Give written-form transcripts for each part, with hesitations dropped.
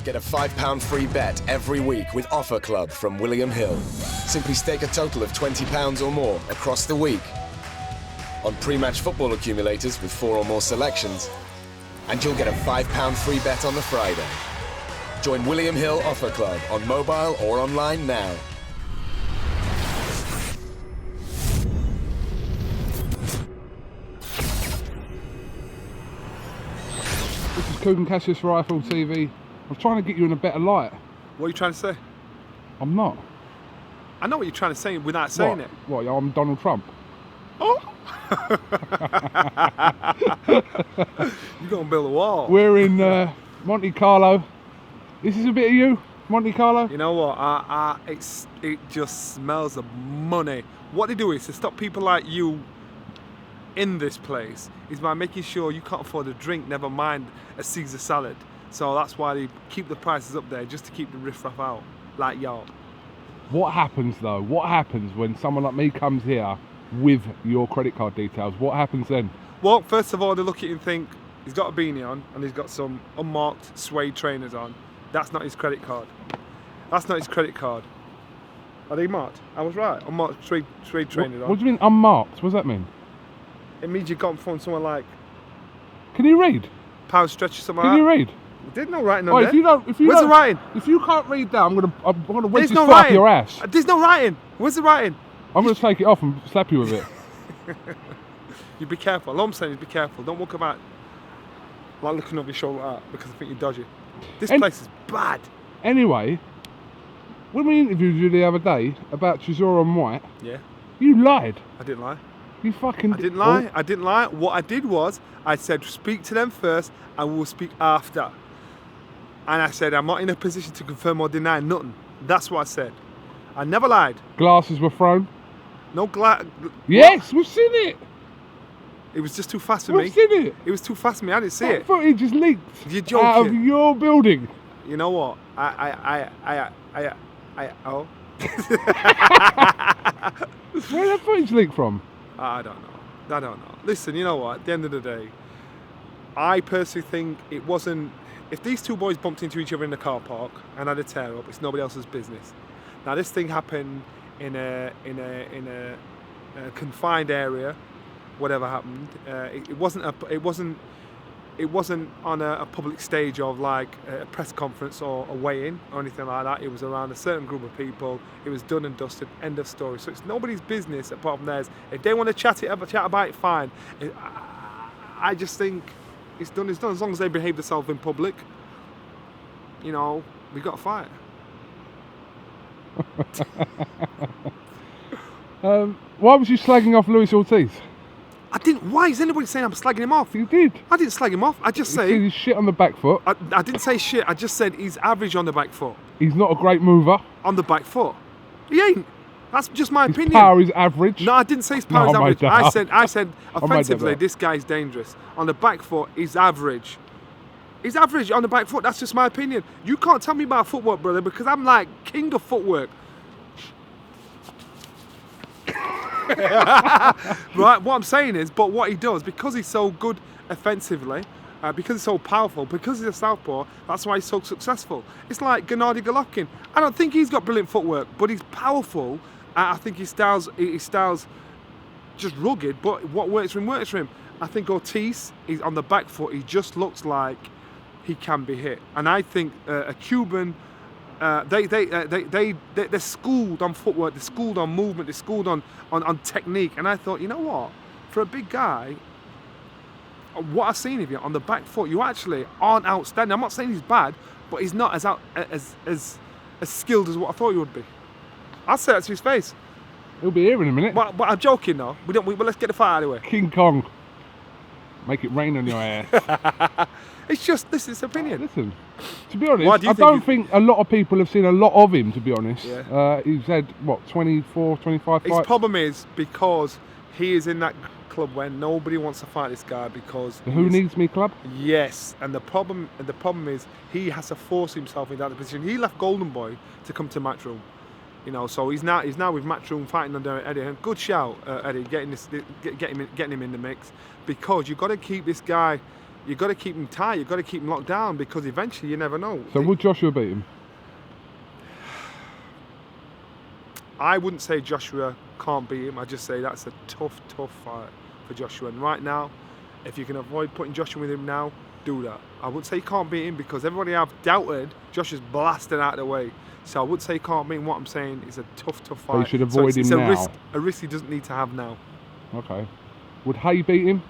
Get a £5 free bet every week with Offer Club from William Hill. Simply stake a total of £20 or more across the week on pre-match football accumulators with 4 or more selections, and you'll get a £5 free bet on the Friday. Join William Hill Offer Club on mobile or online now. This is KUGAN CASSIUS Rifle TV. I'm trying to get you in a better light. What are you trying to say? I'm not. I know what you're trying to say without saying it. What, I'm Donald Trump? Oh! You're going to build a wall. We're in Monte Carlo. This is a bit of you, Monte Carlo? You know what? It just smells of money. What they do is to stop people like you in this place is by making sure you can't afford a drink, never mind a Caesar salad. So that's why they keep the prices up there, just to keep the riffraff out, like y'all. What happens though? What happens when someone like me comes here with your credit card details? What happens then? Well, first of all, they look at you and think, he's got a beanie on and he's got some unmarked suede trainers on. That's not his credit card. That's not his credit card. Are they marked? I was right. Unmarked suede trainers on. What do you mean unmarked? What does that mean? It means you got from someone like Can you read? Power Stretch or something Can like you that. read? There's no writing on Oh, there. Where's the writing? If you can't read that, I'm gonna wedge There's this no foot up writing. your ass. There's no writing. Where's the writing? I'm gonna take it off and slap you with it. You be careful. All I'm saying is be careful. Don't walk about like looking over your shoulder like that because I think you're dodgy. This place is bad. Anyway, when we interviewed you the other day about Chisora-Whyte, Yeah. you lied. I didn't lie. You fucking I didn't lie. I didn't lie. What I did was I said speak to them first and we'll speak after. And I said I'm not in a position to confirm or deny nothing. That's what I said. I never lied. Glasses were thrown. No glass. Yes, we've seen it. It was just too fast for We've me. seen it. It was too fast for me. I didn't see That it. footage is leaked You're out of joking. your building. You know what? Oh. Where did that footage leak from? I don't know. Listen, you know what? At the end of the day, I personally think it wasn't. If these two boys bumped into each other in the car park and had a tear up, it's nobody else's business. Now this thing happened in a confined area. Whatever happened, it wasn't on a public stage of like a press conference or a weigh-in or anything like that. It was around a certain group of people. It was done and dusted. End of story. So it's nobody's business apart from theirs. If they want to chat about it, fine. I just think it's done. It's done. As long as they behave themselves in public, you know, we got to fight. Why was you slagging off Luis Ortiz? I didn't. Why is anybody saying I'm slagging him off? You did. I didn't slag him off. I just You say said he's shit on the back foot. I didn't say shit. I just said he's average on the back foot. He's not a great mover. On the back foot, he ain't. That's just my His opinion. power is average. No, I didn't say his power is No, I average. made that up. I said offensively, up. this guy's dangerous. On the back foot, he's average. He's average on the back foot. That's just my opinion. You can't tell me about footwork, brother, because I'm like king of footwork. Right, what I'm saying is, but what he does, because he's so good offensively, because he's so powerful, because he's a southpaw, that's why he's so successful. It's like Gennady Golovkin. I don't think he's got brilliant footwork, but he's powerful. I think his style's just rugged, but what works for him works for him. I think Ortiz, he's on the back foot, he just looks like he can be hit. And I think a Cuban, they're schooled on footwork, they're schooled on movement, they're schooled on technique. And I thought, you know what? For a big guy, what I've seen of you on the back foot, you actually aren't outstanding. I'm not saying he's bad, but he's not as skilled as what I thought he would be. I'll say that to his face. He'll be here in a minute. But I'm joking though. But let's get the fight out of the way. King Kong. Make it rain on your ass. It's just, this is opinion. Listen, to be honest, I think don't think a lot of people have seen a lot of him, to be honest. Yeah. He's had, what, 24, 25 His fights? problem is because he is in that club where nobody wants to fight this guy because The Who Needs Me club? Yes, and the problem is he has to force himself into that position. He left Golden Boy to come to Matchroom, you know. So he's now with Matchroom fighting under Eddie. And good shout, Eddie, getting him in the mix, because you've got to keep this guy You've got to keep him tight. You've got to keep him locked down because eventually you never know. So would Joshua beat him? I wouldn't say Joshua can't beat him. I just say that's a tough fight for Joshua. And right now, if you can avoid putting Joshua with him now, do that. I wouldn't say he can't beat him because everybody I've doubted, Joshua's blasted out of the way. So I would say he can't beat him. What I'm saying is a tough fight. So you should avoid him now. A risk he doesn't need to have now. Okay. Would Hay beat him?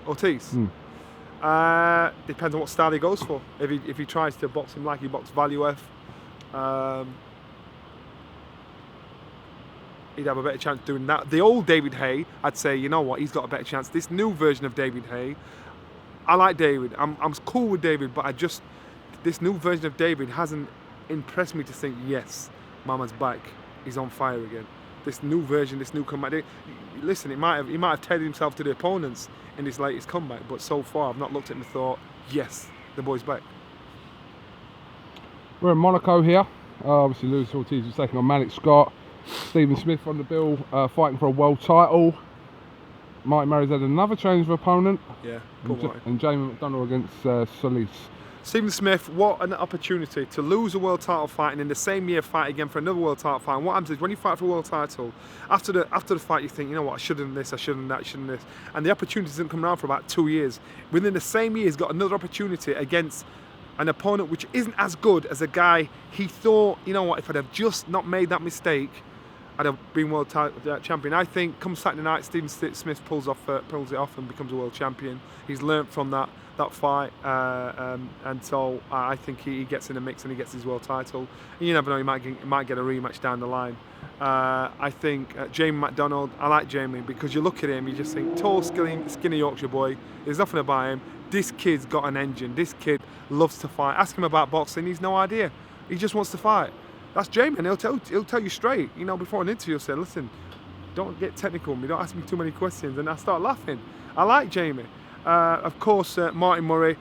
Ortiz? Depends on what style he goes for. If he tries to box him like he boxed Valuev, he'd have a better chance doing that. The old David Hay, I'd say, you know what, he's got a better chance. This new version of David Hay, I like David. I'm cool with David, but this new version of David hasn't impressed me to think, yes, Mama's back. He's on fire again. This new version, this new comeback. Listen, he might have tethered himself to the opponents in his latest comeback, but so far I've not looked at him and thought, yes, the boy's back. We're in Monaco here. Obviously, Luis Ortiz was taking on Malik Scott. Stephen Smith on the bill, fighting for a world title. Martin Murray's had another change of opponent. Yeah, and Jamie McDonald against Solis. Stephen Smith, what an opportunity to lose a world title fight and in the same year fight again for another world title fight. And what happens is when you fight for a world title, after the fight you think, you know what, I should have done this, I should have done that, I should have done this. And the opportunity doesn't come around for about 2 years. Within the same year, he's got another opportunity against an opponent which isn't as good as a guy he thought, you know what, if I'd have just not made that mistake, I'd have been world title champion. I think come Saturday night, Stephen Smith pulls it off and becomes a world champion. He's learnt from that fight, and so I think he gets in the mix and he gets his world title. And you never know, he might get a rematch down the line. I think Jamie McDonald, I like Jamie because you look at him, you just think tall, skinny Yorkshire boy. There's nothing about him. This kid's got an engine. This kid loves to fight. Ask him about boxing, he's no idea. He just wants to fight. That's Jamie, and he'll tell you straight. You know, before an interview, he'll say, "Listen, don't get technical with me. Don't ask me too many questions." And I start laughing. I like Jamie. Of course, Martin Murray.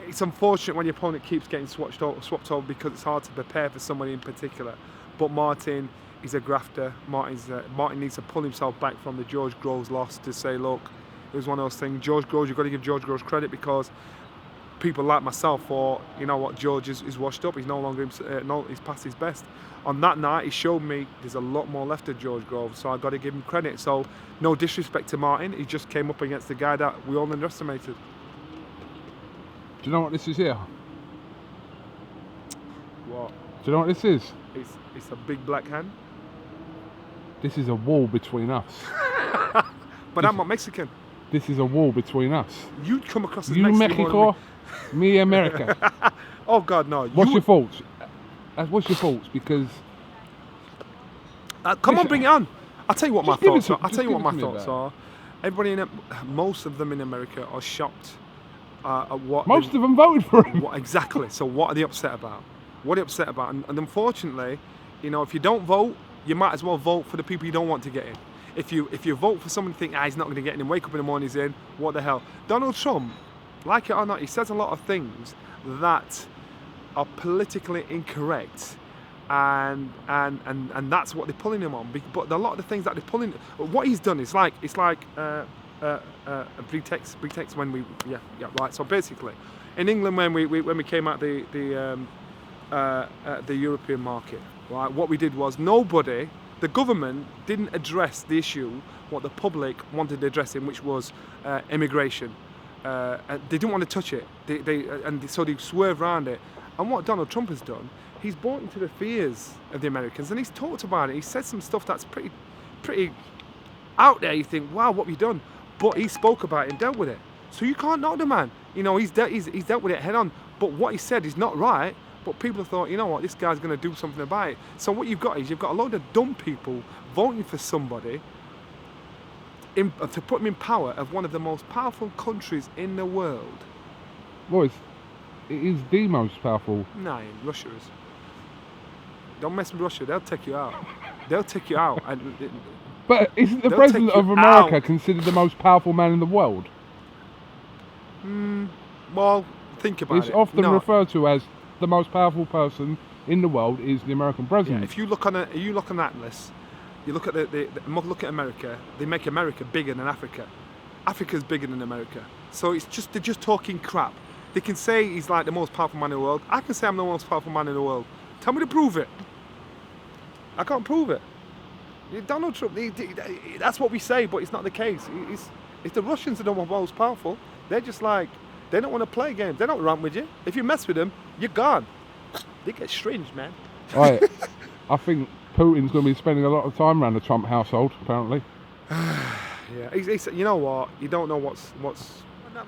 It's unfortunate when your opponent keeps getting swapped over because it's hard to prepare for somebody in particular. But Martin, he's a grafter. Martin needs to pull himself back from the George Groves loss to say, look, it was one of those things. George Groves, you've got to give George Groves credit because people like myself thought, you know what, George is washed up. He's no longer, he's past his best. On that night, he showed me there's a lot more left of George Groves, so I've got to give him credit. So, no disrespect to Martin, he just came up against the guy that we all underestimated. Do you know what this is here? What? Do you know what this is? It's a big black hand. This is a wall between us. But I'm not Mexican. This is a wall between us. You'd come across as you Mexican. Mexico, me America. Oh God, no. What's your thoughts? What's your thoughts? Because come on, bring it on. I'll tell you what my thoughts are. I'll tell you what my thoughts are. Everybody most of them in America are shocked at what. Most of them voted for him. Exactly. So what are they upset about? What are they upset about? And unfortunately, you know, if you don't vote, you might as well vote for the people you don't want to get in. If you vote for someone, you think, he's not going to get in, and wake up in the morning, he's in. What the hell? Donald Trump, like it or not, he says a lot of things that are politically incorrect, and that's what they're pulling him on. But a lot of the things that they're pulling, what he's done is like a pretext when we right. So basically, in England when we came out the European market, right, what we did was the government didn't address the issue what the public wanted to address in, which was immigration. They didn't want to touch it, so they swerved around it. And what Donald Trump has done, he's bought into the fears of the Americans, and he's talked about it. He said some stuff that's pretty out there. You think, wow, what have you done? But he spoke about it and dealt with it. So you can't knock the man. You know, he's dealt with it head on. But what he said is not right. But people thought, you know what, this guy's going to do something about it. So what you've got is you've got a load of dumb people voting for somebody to put him in power of one of the most powerful countries in the world. Boys, it is the most powerful. Nah, Russia is. Don't mess with Russia, they'll take you out. They'll take you out. But isn't the president of America considered the most powerful man in the world? Well, think about it. It's often referred to as the most powerful person in the world is the American president. Yeah, if you look on an atlas, you look at look at America. They make America bigger than Africa. Africa's bigger than America. So they're just talking crap. They can say he's like the most powerful man in the world. I can say I'm the most powerful man in the world. Tell me to prove it. I can't prove it. Donald Trump, that's what we say, but it's not the case. It's the Russians that are the most powerful. They're just like, they don't want to play games. They don't run with you. If you mess with them, you're gone. They get strange, man. Right. I think Putin's going to be spending a lot of time around the Trump household, apparently. Yeah, you know what? You don't know what's.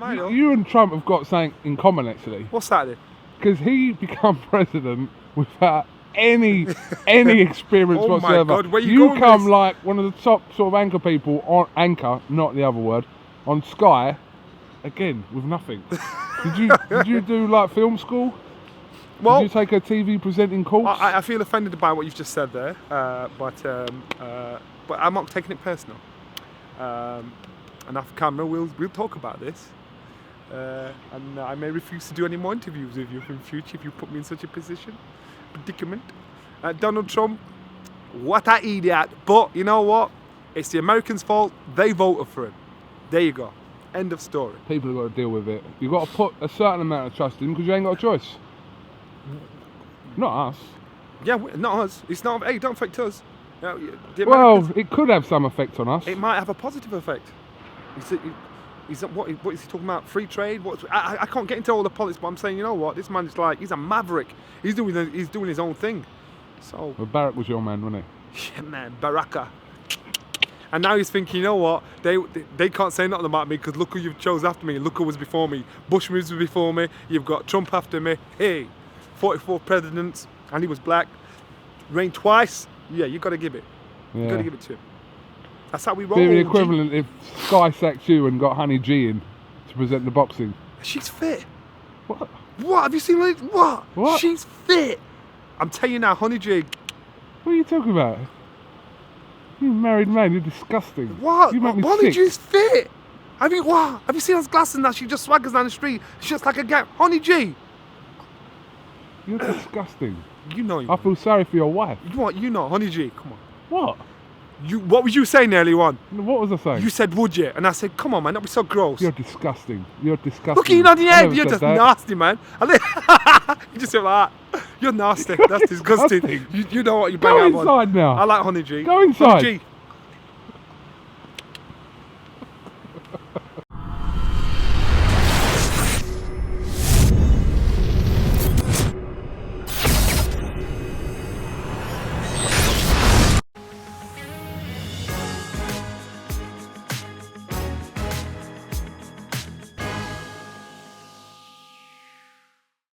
You and Trump have got something in common, actually. What's that then? Because he become president without any experience Oh my whatsoever. God, where you you going come with this? like one of the top sort of anchor people on anchor, not the other word, on Sky, again with nothing. Did you do like film school? Well, did you take a TV presenting course? I feel offended by what you've just said there, but I'm not taking it personal. And off camera, we'll talk about this. And I may refuse to do any more interviews with you in future if you put me in such a predicament. Donald Trump, what an idiot. But you know what? It's the Americans' fault. They voted for him. There you go. End of story. People have got to deal with it. You've got to put a certain amount of trust in because you ain't got a choice. Not us. Yeah, not us. It's not. Hey, don't affect us. Well, it could have some effect on us. It might have a positive effect. What is he talking about? Free trade? I can't get into all the politics, but I'm saying, you know what? This man's like, he's a maverick. He's doing his own thing. So. Well, Barack was your man, wasn't he? Yeah, man, Baraka. And now he's thinking, you know what? They can't say nothing about me because look who you've chose after me. Look who was before me. Bush was before me. You've got Trump after me. Hey, 44 presidents, and he was black. Reigned twice. Yeah, you got to give it. You got to give it to him. That's how we roll. It'd be the equivalent if Sky sacked you and got Honey G in to present the boxing. She's fit. What? What? Have you seen her? What? She's fit. I'm telling you now, Honey G. What are you talking about? You married man, you're disgusting. What? You make me Honey sick. G's fit. Have you seen her glasses now? She just swaggers down the street. She's just like a guy. Honey G. You're disgusting. You know you. I feel sorry for your wife. You know, Honey G. Come on. What? What was you saying earlier on? What was I saying? You said, would you? And I said, come on, man, don't be so gross. You're disgusting. You're disgusting. Look at you on the head. You're just that. nasty, man. You just said like that. You're nasty. That's disgusting. You know what? You bang Go out inside on. now. I like Honey G. Go inside. Honey G.